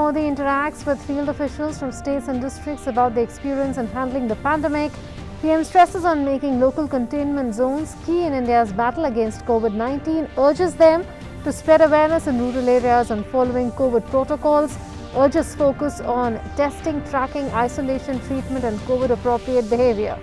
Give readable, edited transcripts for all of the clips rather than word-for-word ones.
Modi interacts with field officials from states and districts about the experience in handling the pandemic. PM stresses on making local containment zones key in India's battle against COVID-19, urges them to spread awareness in rural areas on following COVID protocols, urges focus on testing, tracking, isolation, treatment and COVID-appropriate behavior.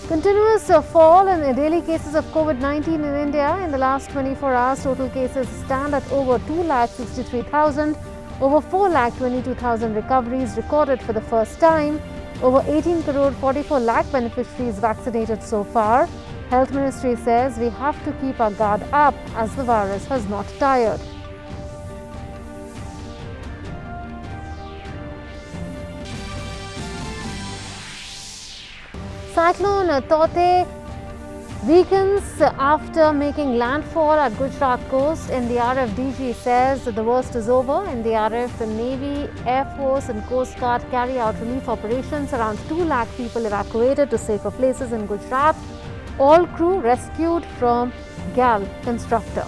Continuous fall in daily cases of COVID-19 in India. In the last 24 hours, total cases stand at over 2,63,000. Over 4,22,000 recoveries recorded for the first time. Over 18 crore 44 lakh beneficiaries vaccinated so far. Health Ministry says we have to keep our guard up as the virus has not tired. Cyclone Tauktae weakens after making landfall at Gujarat coast. NDRF DG says the worst is over. NDRF, the Navy, Air Force and Coast Guard carry out relief operations. Around 2 lakh people evacuated to safer places in Gujarat. All crew rescued from GAL constructor.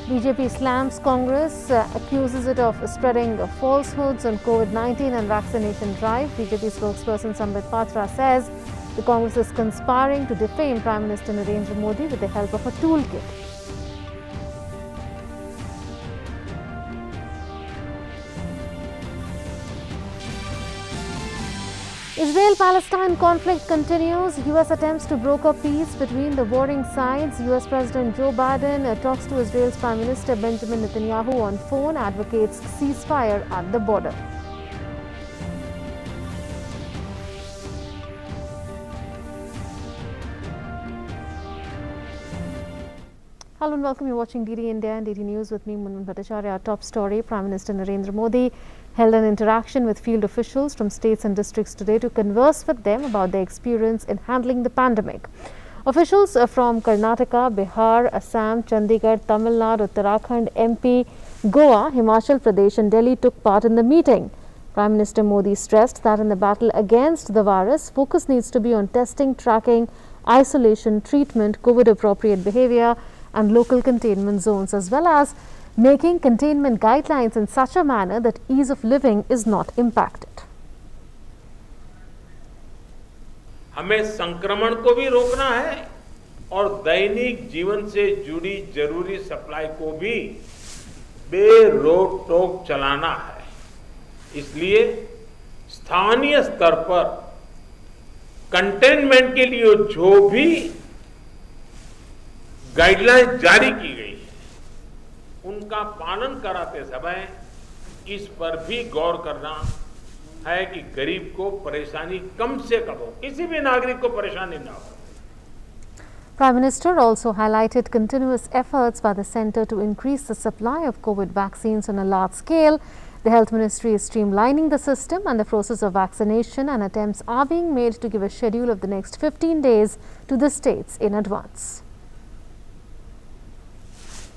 BJP slams Congress, accuses it of spreading falsehoods on COVID-19 and vaccination drive. BJP spokesperson Sambit Patra says the Congress is conspiring to defame Prime Minister Narendra Modi with the help of a toolkit. Israel-Palestine conflict continues. US attempts to broker peace between the warring sides. US President Joe Biden talks to Israel's Prime Minister Benjamin Netanyahu on phone, advocates ceasefire at the border. Hello and welcome. You're watching DD India and DD News with me, Munman Bhattacharya. Our top story: Prime Minister Narendra Modi held an interaction with field officials from states and districts today to converse with them about their experience in handling the pandemic. Officials from Karnataka, Bihar, Assam, Chandigarh, Tamil Nadu, Uttarakhand, MP, Goa, Himachal Pradesh and Delhi took part in the meeting. Prime Minister Modi stressed that in the battle against the virus, focus needs to be on testing, tracking, isolation, treatment, COVID-appropriate behavior and local containment zones, as well as making containment guidelines in such a manner that ease of living is not impacted. हमें संक्रमण को भी रोकना है और दैनिक जीवन से जुड़ी जरूरी सप्लाई को भी बेरोक टोक चलाना है। इसलिए स्थानीय स्तर पर कंटेनमेंट के लिए जो भी गाइडलाइन जारी की गई है, उनका पालन कराते समय इस पर भी गौर करना है कि गरीब को परेशानी कम से कम हो, किसी भी नागरिक को परेशानी ना हो। Prime Minister also highlighted continuous efforts by the centre to increase the supply of COVID vaccines on a large scale. The Health Ministry is streamlining the system and the process of vaccination, and attempts are being made to give a schedule of the next 15 days to the states in advance.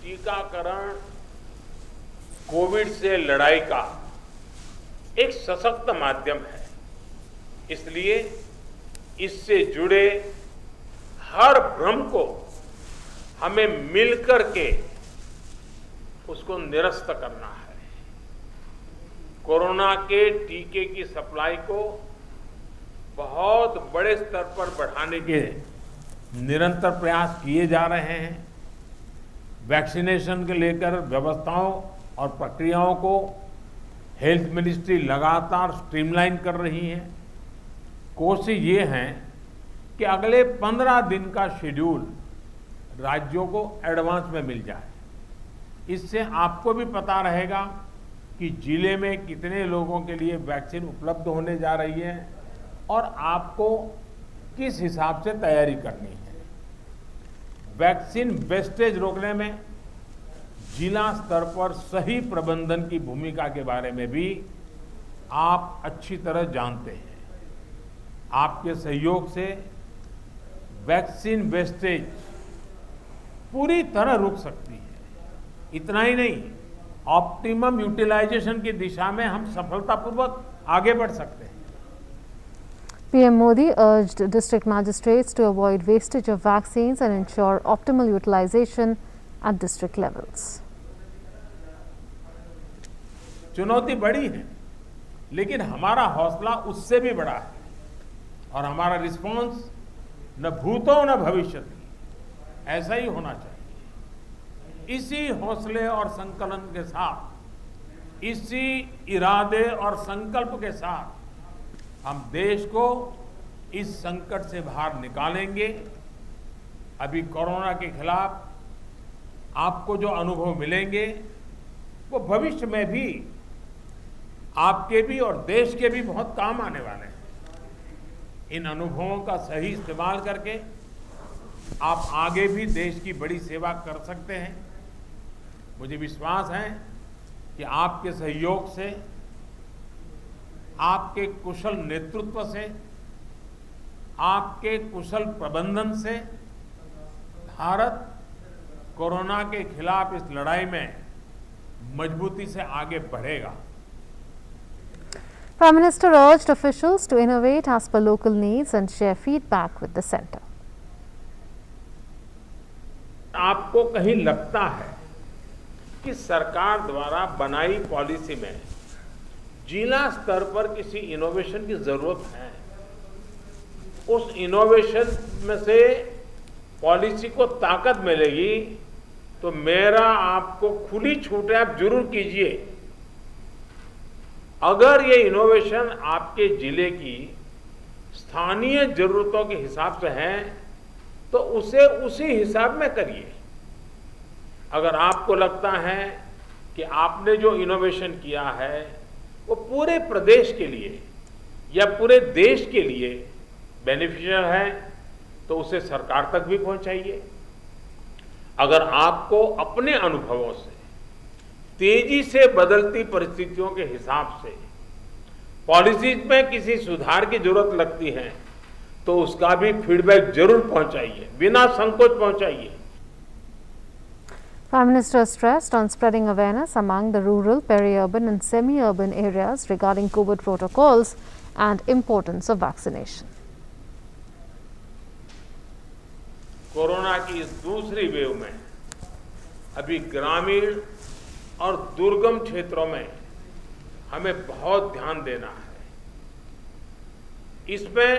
टीकाकरण Covid से लड़ाई का एक सशक्त माध्यम है, इसलिए इससे जुड़े हर भ्रम को हमें मिलकर के उसको निरस्त करना है। कोरोना के टीके की सप्लाई को बहुत बड़े स्तर पर बढ़ाने के निरंतर प्रयास किए जा रहे हैं। वैक्सीनेशन के लेकर व्यवस्थाओं और प्रक्रियाओं को हेल्थ मिनिस्ट्री लगातार स्ट्रीमलाइन कर रही है। कोशिश ये है कि अगले 15 दिन का शेड्यूल राज्यों को एडवांस में मिल जाए। इससे आपको भी पता रहेगा कि जिले में कितने लोगों के लिए वैक्सीन उपलब्ध होने जा रही है और आपको किस हिसाब से तैयारी करनी है। वैक्सीन वेस्टेज रोकने में जिला स्तर पर सही प्रबंधन की भूमिका के बारे में भी आप अच्छी तरह जानते हैं। आपके सहयोग से वैक्सीन वेस्टेज पूरी तरह रुक सकती है। इतना ही नहीं, ऑप्टिमम यूटिलाइजेशन की दिशा में हम सफलतापूर्वक आगे बढ़ सकते हैं। PM Modi urged district magistrates to avoid wastage of vaccines and ensure optimal utilization at district levels. चुनौती बड़ी है, लेकिन हमारा हौसला उससे भी बड़ा है और हमारा रिस्पांस न भूतो न भविष्यति ऐसा ही होना चाहिए। इसी हौसले और संकलन के साथ, इसी इरादे और संकल्प के साथ हम देश को इस संकट से बाहर निकालेंगे। अभी कोरोना के खिलाफ आपको जो अनुभव मिलेंगे वो भविष्य में भी आपके भी और देश के भी बहुत काम आने वाले हैं। इन अनुभवों का सही इस्तेमाल करके आप आगे भी देश की बड़ी सेवा कर सकते हैं। मुझे विश्वास है कि आपके सहयोग से, आपके कुशल नेतृत्व से, आपके कुशल प्रबंधन से भारत कोरोना के खिलाफ इस लड़ाई में मजबूती से आगे बढ़ेगा। Prime Minister urged officials to innovate as per local needs and share feedback with the centre. आपको कहीं लगता है कि सरकार द्वारा बनाई पॉलिसी में जिला स्तर पर किसी इनोवेशन की जरूरत है, उस इनोवेशन में से पॉलिसी को ताकत मिलेगी, तो मेरा आपको खुली छूट है, आप जरूर कीजिए। अगर ये इनोवेशन आपके जिले की स्थानीय जरूरतों के हिसाब से है तो उसे उसी हिसाब में करिए। अगर आपको लगता है कि आपने जो इनोवेशन किया है वो पूरे प्रदेश के लिए या पूरे देश के लिए बेनिफिशियल है तो उसे सरकार तक भी पहुंचाइए। अगर आपको अपने अनुभवों से तेजी से बदलती परिस्थितियों के हिसाब से पॉलिसीज में किसी सुधार की जरूरत लगती है तो उसका भी फीडबैक जरूर पहुंचाइए, बिना संकोच पहुंचाइए। Prime Minister stressed on spreading awareness among the rural, peri-urban and semi-urban areas regarding COVID protocols and importance of vaccination. Corona की इस दूसरी वेव में अभी ग्रामीण और दुर्गम क्षेत्रों में हमें बहुत ध्यान देना है। इसमें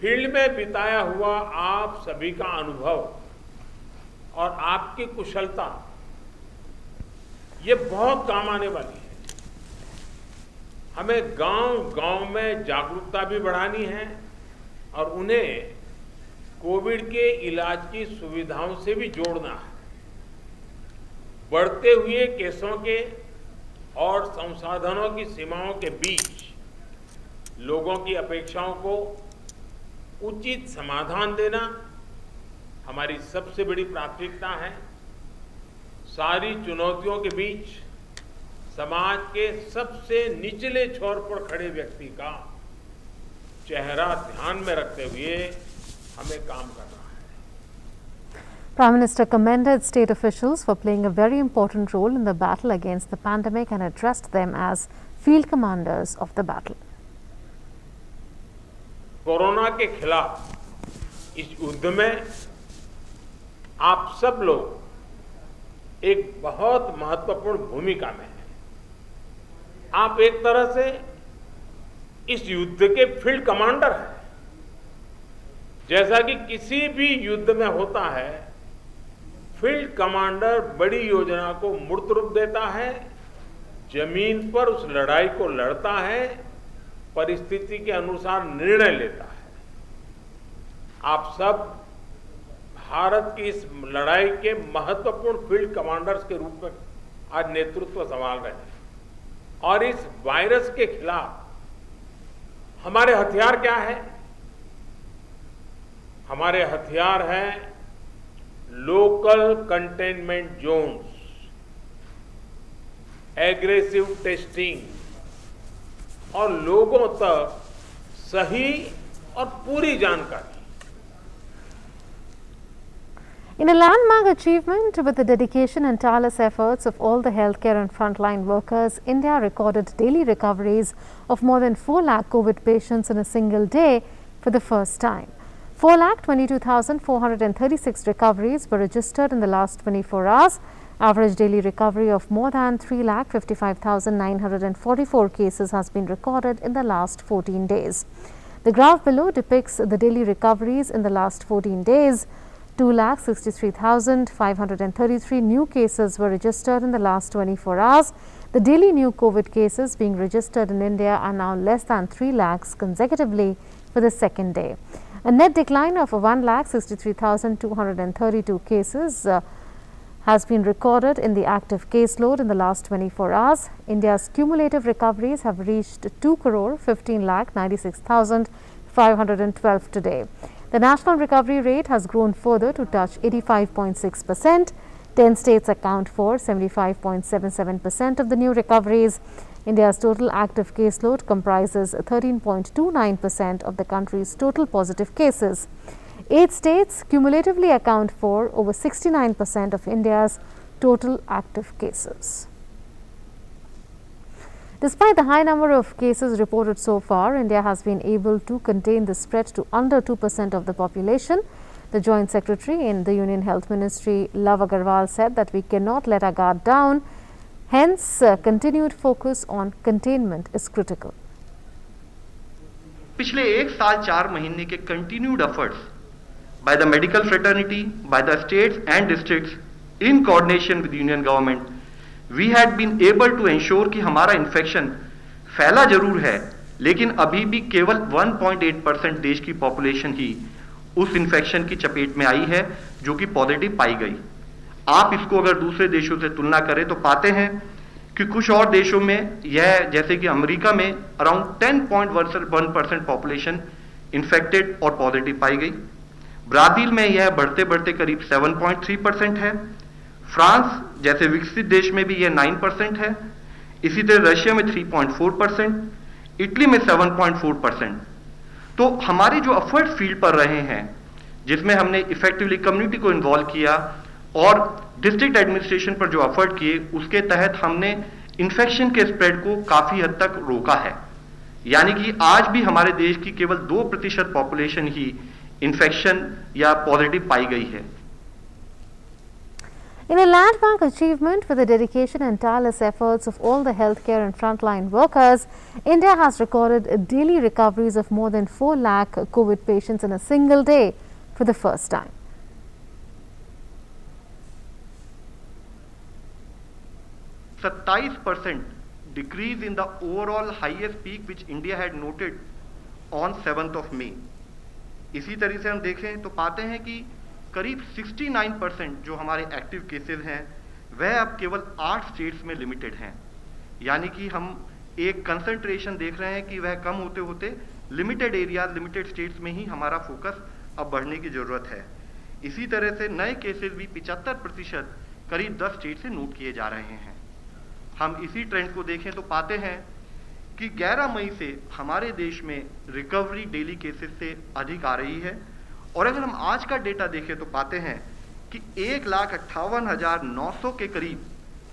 फील्ड में बिताया हुआ आप सभी का अनुभव और आपकी कुशलता ये बहुत काम आने वाली है। हमें गांव-गांव में जागरूकता भी बढ़ानी है और उन्हें कोविड के इलाज की सुविधाओं से भी जोड़ना है। बढ़ते हुए केसों के और संसाधनों की सीमाओं के बीच लोगों की अपेक्षाओं को उचित समाधान देना हमारी सबसे बड़ी प्राथमिकता है। सारी चुनौतियों के बीच समाज के सबसे निचले छोर पर खड़े व्यक्ति का चेहरा ध्यान में रखते हुए हमें काम करना है। Prime Minister commended state officials for playing a very important role in the battle against the pandemic and addressed them as field commanders of the battle. Corona के खिलाफ इस युद्ध में आप सब लोग एक बहुत महत्वपूर्ण भूमिका में हैं। आप एक तरह से इस युद्ध के फील्ड कमांडर हैं। जैसा कि किसी भी युद्ध में होता है, फील्ड कमांडर बड़ी योजना को मूर्त रूप देता है, जमीन पर उस लड़ाई को लड़ता है, परिस्थिति के अनुसार निर्णय लेता है। आप सब भारत की इस लड़ाई के महत्वपूर्ण फील्ड कमांडर्स के रूप में आज नेतृत्व संभाल रहे हैं। और इस वायरस के खिलाफ हमारे हथियार क्या है? हमारे हथियार हैं local containment zones, aggressive testing और लोगों तक सही और पूरी जानकारी। In a landmark achievement with the dedication and tireless efforts of all the healthcare and frontline workers, India recorded daily recoveries of more than 4 lakh COVID patients in a single day for the first time. 4,22,436 recoveries were registered in the last 24 hours. Average daily recovery of more than 3,55,944 cases has been recorded in the last 14 days. The graph below depicts the daily recoveries in the last 14 days. 2,63,533 new cases were registered in the last 24 hours. The daily new COVID cases being registered in India are now less than 3 lakhs consecutively for the second day. A net decline of 1,63,232 cases has been recorded in the active caseload in the last 24 hours. India's cumulative recoveries have reached 2,15,96,512 today. The national recovery rate has grown further to touch 85.6%. 10 states account for 75.77% of the new recoveries. India's total active caseload comprises 13.29% of the country's total positive cases. 8 states cumulatively account for over 69% of India's total active cases. Despite the high number of cases reported so far, India has been able to contain the spread to under 2% of the population. The Joint Secretary in the Union Health Ministry, Love Agarwal, said that we cannot let our guard down. Hence, continued focus on containment is critical. पिछले 1 साल 4 महीने के continued efforts by the medical fraternity, by the states and districts in coordination with union government, we had been able to ensure कि हमारा infection फैला जरूर है, लेकिन अभी भी केवल 1.8% देश की पॉपुलेशन ही उस इन्फेक्शन की चपेट में आई है जो कि पॉजिटिव पाई गई। आप इसको अगर दूसरे देशों से तुलना करें तो पाते हैं कि कुछ और देशों में यह, जैसे कि अमेरिका में अराउंड 10.1% पॉपुलेशन इन्फेक्टेड और पॉजिटिव पाई गई। ब्राजील में यह बढ़ते बढ़ते करीब 7.3% है। फ्रांस जैसे विकसित देश में भी यह 9% है। इसी तरह रशिया में 3.4%, इटली में 7.4%। तो हमारे जो एफर्ट फील्ड पर रहे हैं, जिसमें हमने इफेक्टिवली कम्युनिटी को इन्वॉल्व किया और डिस्ट्रिक्ट एडमिनिस्ट्रेशन पर जो एफर्ट किए, उसके तहत हमने इन्फेक्शन के स्प्रेड को काफी हद तक रोका है। यानी कि आज भी हमारे देश की केवल 2% पॉपुलेशन ही इन्फेक्शन या पॉजिटिव पाई गई है। In a landmark achievement with the dedication and tireless efforts of all the healthcare and frontline workers, India has recorded daily recoveries of more than 4 lakh COVID patients in a single day for the first time. So 27% decrease in the overall highest peak which India had noted on 7th of May. इसी तरह से हम देखें तो पाते हैं कि करीब 69% जो हमारे एक्टिव केसेस हैं वह अब केवल 8 स्टेट्स में लिमिटेड हैं। यानी कि हम एक कंसंट्रेशन देख रहे हैं कि वह कम होते होते लिमिटेड एरियाज, लिमिटेड स्टेट्स में ही हमारा फोकस अब बढ़ने की जरूरत है। इसी तरह से नए केसेस भी 75% करीब 10 स्टेट से नोट किए जा रहे हैं। हम इसी ट्रेंड को देखें तो पाते हैं कि 11 मई से हमारे देश में रिकवरी डेली केसेस से अधिक आ रही है। और अगर हम आज का डेटा देखें तो पाते हैं कि 1,58,900 के करीब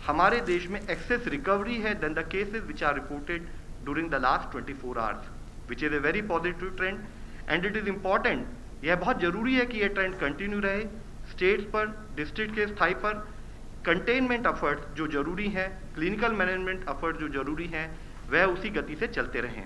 हमारे देश में एक्सेस रिकवरी है then the cases which are reported during the last 24 hours, which is a very positive trend and it is important. यह बहुत जरूरी है कि यह ट्रेंड कंटिन्यू रहे। स्टेट्स पर, डिस्ट्रिक्ट के स्थाई पर कंटेनमेंट एफर्ट्स जो जरूरी हैं, क्लिनिकल मैनेजमेंट एफर्ट जो जरूरी हैं, वह उसी गति से चलते रहें।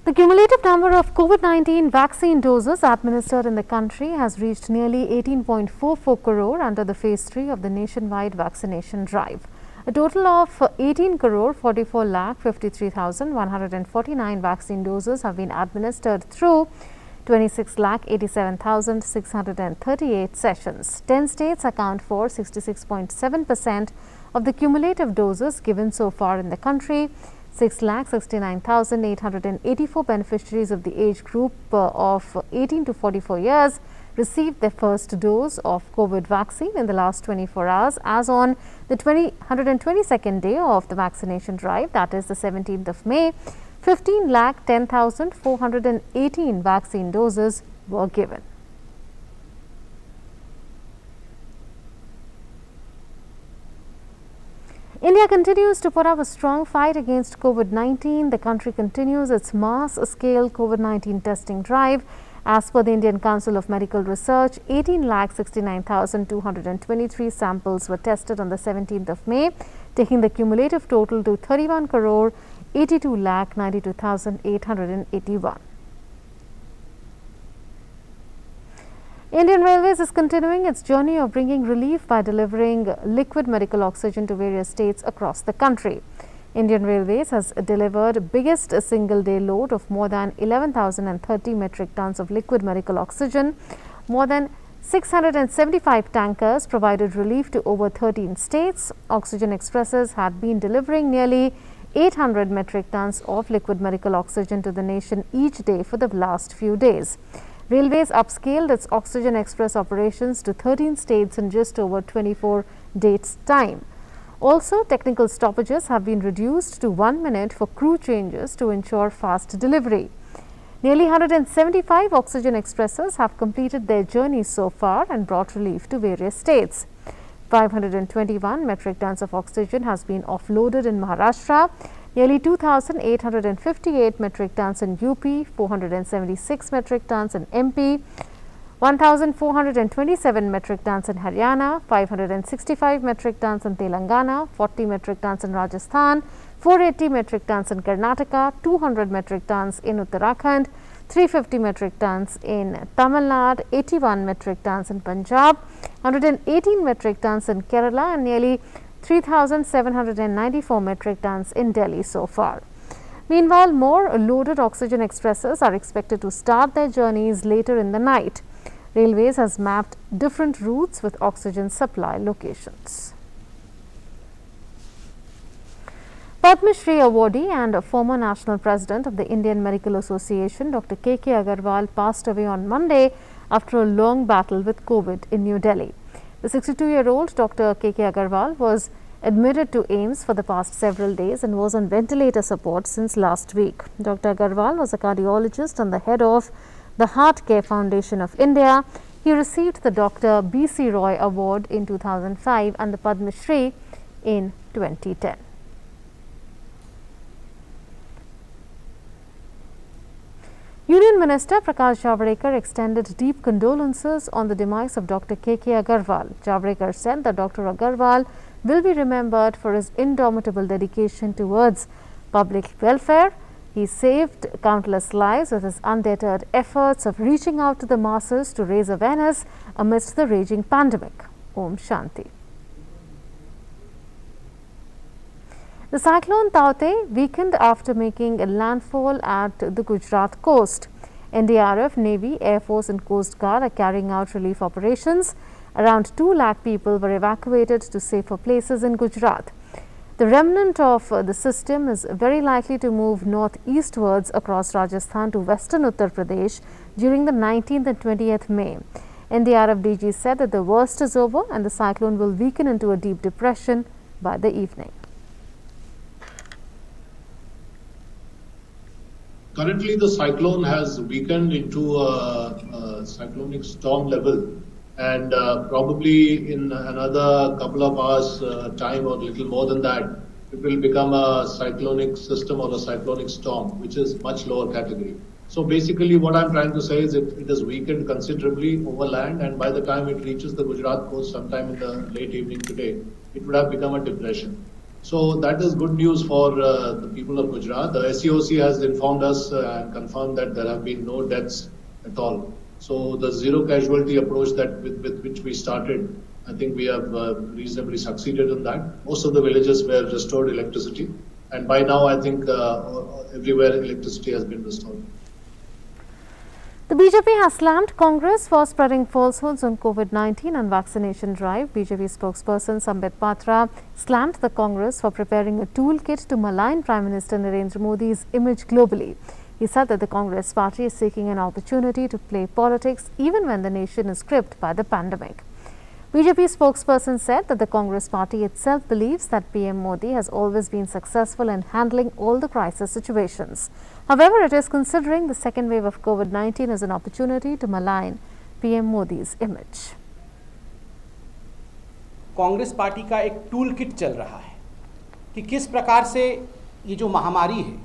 The cumulative number of COVID-19 vaccine doses administered in the country has reached nearly 18.44 crore under the phase 3 of the nationwide vaccination drive. A total of 18 crore 44 lakh 53,149 vaccine doses have been administered through 26 lakh 87,638 sessions. 10 states account for 66.7% of the cumulative doses given so far in the country. 6,69,884 beneficiaries of the age group of 18 to 44 years received their first dose of COVID vaccine in the last 24 hours as on the 122nd day of the vaccination drive, that is the 17th of May. 15,10,418 vaccine doses were given. India continues to put up a strong fight against COVID-19. The country continues its mass-scale COVID-19 testing drive. As per the Indian Council of Medical Research, 18,69,223 samples were tested on the 17th of May, taking the cumulative total to 31,82,92,881. Indian Railways is continuing its journey of bringing relief by delivering liquid medical oxygen to various states across the country. Indian Railways has delivered biggest single day load of more than 11,030 metric tons of liquid medical oxygen. More than 675 tankers provided relief to over 13 states. Oxygen expresses had been delivering nearly 800 metric tons of liquid medical oxygen to the nation each day for the last few days. Railways upscaled its Oxygen Express operations to 13 states in just over 24 days' time. Also, technical stoppages have been reduced to 1 minute for crew changes to ensure fast delivery. Nearly 175 Oxygen Expresses have completed their journey so far and brought relief to various states. 521 metric tons of oxygen has been offloaded in Maharashtra, nearly 2,858 metric tons in UP, 476 metric tons in MP, 1,427 metric tons in Haryana, 565 metric tons in Telangana, 40 metric tons in Rajasthan, 480 metric tons in Karnataka, 200 metric tons in Uttarakhand, 350 metric tons in Tamil Nadu, 81 metric tons in Punjab, 118 metric tons in Kerala and nearly 3,794 metric tons in Delhi so far. Meanwhile, more loaded Oxygen Expresses are expected to start their journeys later in the night. Railways has mapped different routes with oxygen supply locations. Padma Shri awardee and former national president of the Indian Medical Association, Dr. K.K. Agarwal, passed away on Monday after a long battle with COVID in New Delhi. The 62-year-old Dr. K.K. Agarwal was admitted to AIIMS for the past several days and was on ventilator support since last week. Dr. Agarwal was a cardiologist and the head of the Heart Care Foundation of India. He received the Dr. B.C. Roy Award in 2005 and the Padma Shri in 2010. Union Minister Prakash Javadekar extended deep condolences on the demise of Dr. K.K. Agarwal. Javadekar said that Dr. Agarwal will be remembered for his indomitable dedication towards public welfare. He saved countless lives with his undeterred efforts of reaching out to the masses to raise awareness amidst the raging pandemic. Om Shanti. The cyclone Taukte weakened after making a landfall at the Gujarat coast. NDRF, Navy, Air Force and Coast Guard are carrying out relief operations. Around 2 lakh people were evacuated to safer places in Gujarat. The remnant of the system is very likely to move northeastwards across Rajasthan to western Uttar Pradesh during the 19th and 20th May. NDRF DG said that the worst is over and the cyclone will weaken into a deep depression by the evening. Currently, the cyclone has weakened into a cyclonic storm level, and probably in another couple of hours time or little more than that, it will become a cyclonic system or a cyclonic storm, which is much lower category. So basically what I'm trying to say is it has weakened considerably over land, and by the time it reaches the Gujarat coast sometime in the late evening today, it would have become a depression. So that is good news for the people of Gujarat. The SCOC has informed us and confirmed that there have been no deaths at all. So the zero casualty approach that with which we started, I think we have reasonably succeeded in that. Most of the villages were restored electricity, and by now I think everywhere electricity has been restored. The BJP has slammed Congress for spreading falsehoods on COVID-19 and vaccination drive. BJP spokesperson Sambit Patra slammed the Congress for preparing a toolkit to malign Prime Minister Narendra Modi's image globally. He said that the Congress party is seeking an opportunity to play politics even when the nation is gripped by the pandemic. BJP spokesperson said that the Congress party itself believes that PM Modi has always been successful in handling all the crisis situations. However, it is considering the second wave of COVID-19 as an opportunity to malign PM Modi's image. Congress party का एक tool kit चल रहा है कि किस प्रकार से ये जो महामारी है,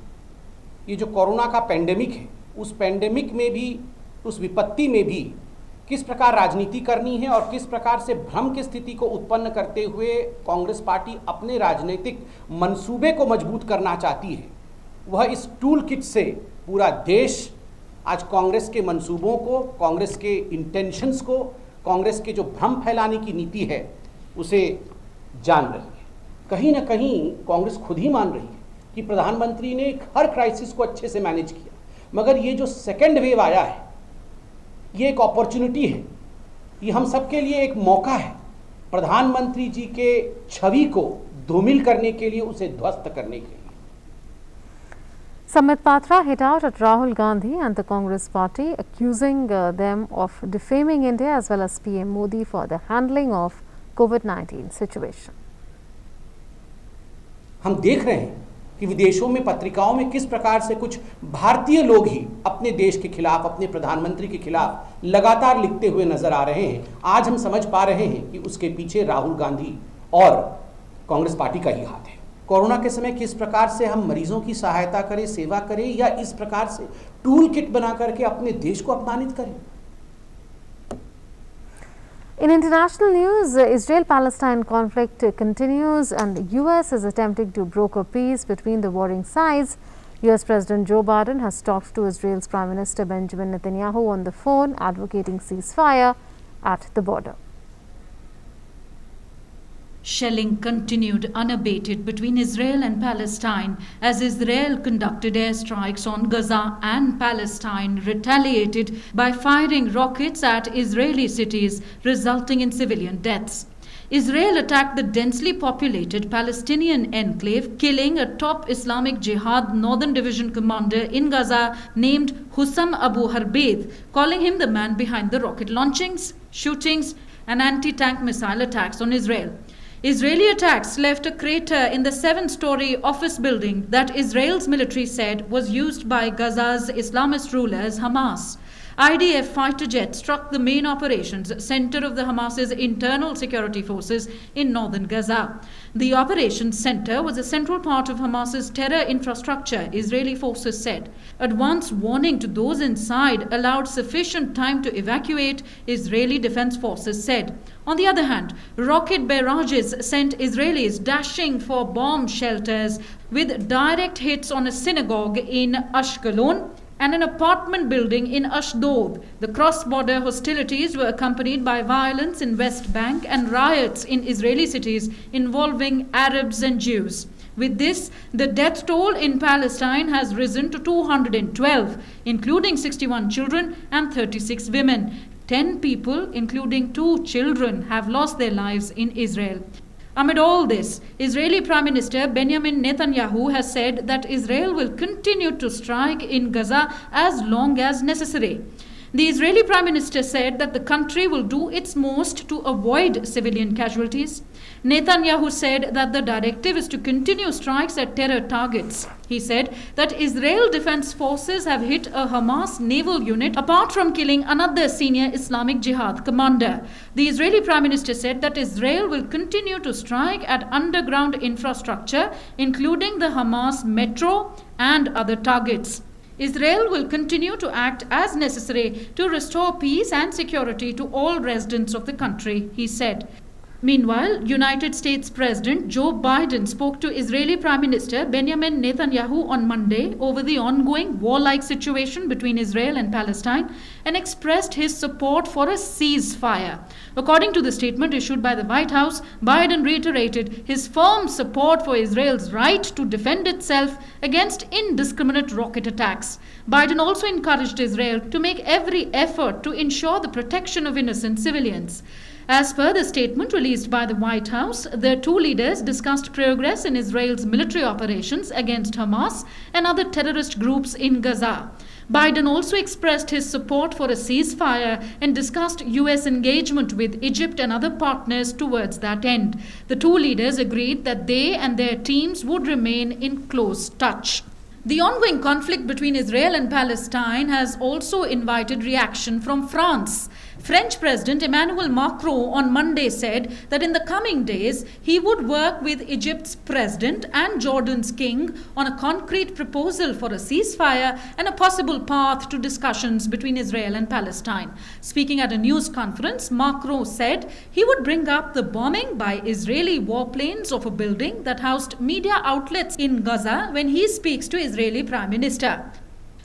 ये जो कोरोना का पेंडेमिक है, उस पेंडेमिक में भी, उस विपत्ति में भी किस प्रकार राजनीति करनी है और किस प्रकार से भ्रम की स्थिति को उत्पन्न करते हुए कांग्रेस पार्टी अपने राजनीतिक मंसूबे को मजबूत करना चाहती है। वह इस टूल किट से पूरा देश आज कांग्रेस के मंसूबों को, कांग्रेस के इंटेंशंस को, कांग्रेस के जो भ्रम फैलाने की नीति है उसे जान रही है। कहीं ना कहीं कांग्रेस खुद ही मान रही है कि प्रधानमंत्री ने हर क्राइसिस को अच्छे से मैनेज किया, मगर ये जो सेकेंड वेव आया है ये एक अपॉर्चुनिटी है, ये हम सबके लिए एक मौका है प्रधानमंत्री जी के छवि को धूमिल करने के लिए, उसे ध्वस्त करने के लिए। Samit Patra hit out at Rahul Gandhi and the Congress party, accusing them of defaming India as well as PM Modi for the handling of COVID-19 situation. हम देख रहे हैं कि विदेशों में पत्रिकाओं में किस प्रकार से कुछ भारतीय लोग ही अपने देश के खिलाफ, अपने प्रधानमंत्री के खिलाफ लगातार लिखते हुए नजर आ रहे हैं। आज हम समझ पा रहे हैं कि उसके पीछे राहुल गांधी और कांग्रेस पार्टी का ही हाथ है। कोरोना के समय किस प्रकार से हम मरीजों की सहायता करें, सेवा करें, या इस प्रकार से टूल किट बना करके अपने देश को अपमानित करें। In international news, Israel-Palestine conflict continues and the US is attempting to broker peace between the warring sides. US President Joe Biden has talked to Israel's Prime Minister Benjamin Netanyahu on the phone, advocating ceasefire at the border. Shelling continued unabated between Israel and Palestine as Israel conducted airstrikes on Gaza and Palestine retaliated by firing rockets at Israeli cities, resulting in civilian deaths. Israel attacked the densely populated Palestinian enclave, killing a top Islamic Jihad Northern Division commander in Gaza named Hussam Abu Harbeith, calling him the man behind the rocket launchings, shootings, and anti-tank missile attacks on Israel. Israeli attacks left a crater in the 7-story office building that Israel's military said was used by Gaza's Islamist rulers Hamas. IDF fighter jets struck the main operations center of the Hamas's internal security forces in northern Gaza. The operations center was a central part of Hamas's terror infrastructure, Israeli forces said. Advance warning to those inside allowed sufficient time to evacuate, Israeli defense forces said. On the other hand, rocket barrages sent Israelis dashing for bomb shelters with direct hits on a synagogue in Ashkelon and an apartment building in Ashdod. The cross-border hostilities were accompanied by violence in West Bank and riots in Israeli cities involving Arabs and Jews. With this, the death toll in Palestine has risen to 212, including 61 children and 36 women. 10 people, including 2 children, have lost their lives in Israel. Amid all this, Israeli Prime Minister Benjamin Netanyahu has said that Israel will continue to strike in Gaza as long as necessary. The Israeli Prime Minister said that the country will do its most to avoid civilian casualties. Netanyahu said that the directive is to continue strikes at terror targets. He said that Israel Defense Forces have hit a Hamas naval unit apart from killing another senior Islamic Jihad commander. The Israeli Prime Minister said that Israel will continue to strike at underground infrastructure, including the Hamas metro and other targets. Israel will continue to act as necessary to restore peace and security to all residents of the country, he said. Meanwhile, United States President Joe Biden spoke to Israeli Prime Minister Benjamin Netanyahu on Monday over the ongoing warlike situation between Israel and Palestine and expressed his support for a ceasefire. According to the statement issued by the White House, Biden reiterated his firm support for Israel's right to defend itself against indiscriminate rocket attacks. Biden also encouraged Israel to make every effort to ensure the protection of innocent civilians. As per the statement released by the White House, the two leaders discussed progress in Israel's military operations against Hamas and other terrorist groups in Gaza. Biden also expressed his support for a ceasefire and discussed U.S. engagement with Egypt and other partners towards that end. The two leaders agreed that they and their teams would remain in close touch. The ongoing conflict between Israel and Palestine has also invited reaction from France. French President Emmanuel Macron on Monday said that in the coming days he would work with Egypt's president and Jordan's king on a concrete proposal for a ceasefire and a possible path to discussions between Israel and Palestine. Speaking at a news conference, Macron said he would bring up the bombing by Israeli warplanes of a building that housed media outlets in Gaza when he speaks to Israeli Prime Minister.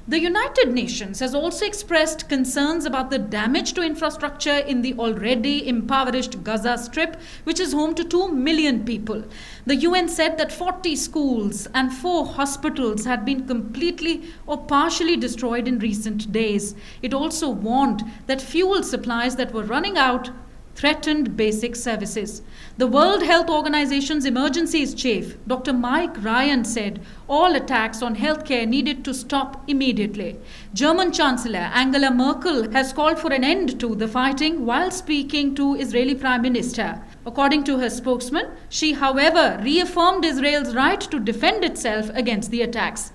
The United Nations has also expressed concerns about the damage to infrastructure in the already impoverished Gaza Strip, which is home to 2 million people. The UN said that 40 schools and 4 hospitals had been completely or partially destroyed in recent days. It also warned that fuel supplies that were running out threatened basic services. The World Health Organization's emergencies chief, Dr. Mike Ryan, said all attacks on healthcare needed to stop immediately. German Chancellor Angela Merkel has called for an end to the fighting while speaking to Israeli Prime Minister. According to her spokesman, she, however, reaffirmed Israel's right to defend itself against the attacks.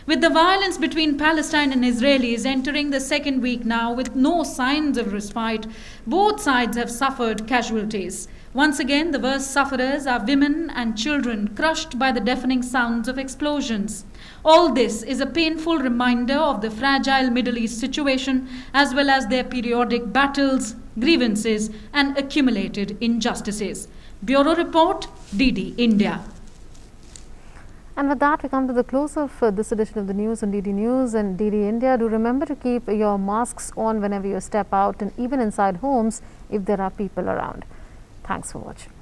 With the violence between Palestine and Israelis entering the second week now with no signs of respite, both sides have suffered casualties. Once again, the worst sufferers are women and children crushed by the deafening sounds of explosions. All this is a painful reminder of the fragile Middle East situation, as well as their periodic battles, grievances, and accumulated injustices. Bureau Report, DD India. And with that, we come to the close of this edition of the news on DD News and DD India. Do remember to keep your masks on whenever you step out and even inside homes if there are people around. Thanks for watching.